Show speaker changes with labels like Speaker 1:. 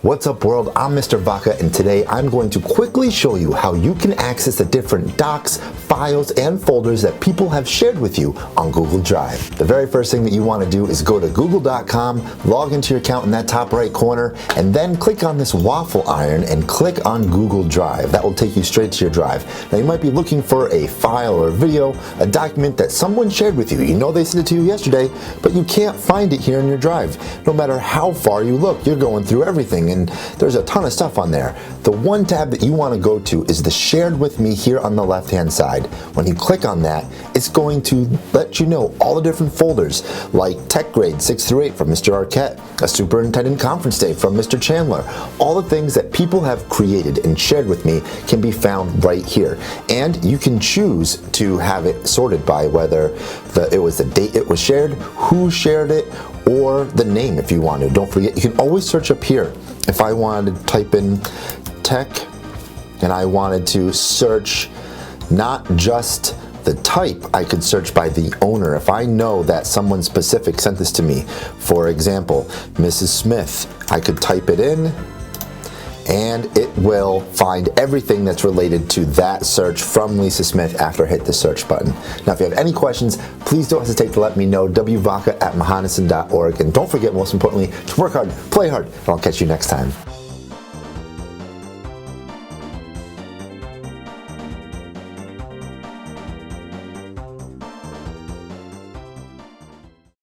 Speaker 1: What's up world, I'm Mr. Vaca, and today I'm going to quickly show you how you can access the different docs, files, and folders that people have shared with you on Google Drive. The very first thing that you want to do is go to google.com, log into your account in that top right corner, and then click on this waffle iron and click on Google Drive. That will take you straight to your drive. Now you might be looking for a file or a video, a document that someone shared with you. You know they sent it to you yesterday, but you can't find it here in your drive. No matter how far you look, you're going through everything, and there's a ton of stuff on there. The one tab that you want to go to is the Shared With Me here on the left hand side. When you click on that, it's going to let you know all the different folders like Tech Grade 6 through 8 from Mr. Arquette, a Superintendent Conference Day from Mr. Chandler. All the things that people have created and shared with me can be found right here. And you can choose to have it sorted by whether it was the date it was shared, who shared it, or the name if you want to. Don't forget, you can always search up here. If I wanted to type in tech and I wanted to search not just the type, I could search by the owner. If I know that someone specific sent this to me, for example, Mrs. Smith, I could type it in and it will find everything that's related to that search from Lisa Smith after I hit the search button. Now, if you have any questions, please don't hesitate to let me know. wvaca@mahonison.org. And don't forget, most importantly, to work hard, play hard, and I'll catch you next time.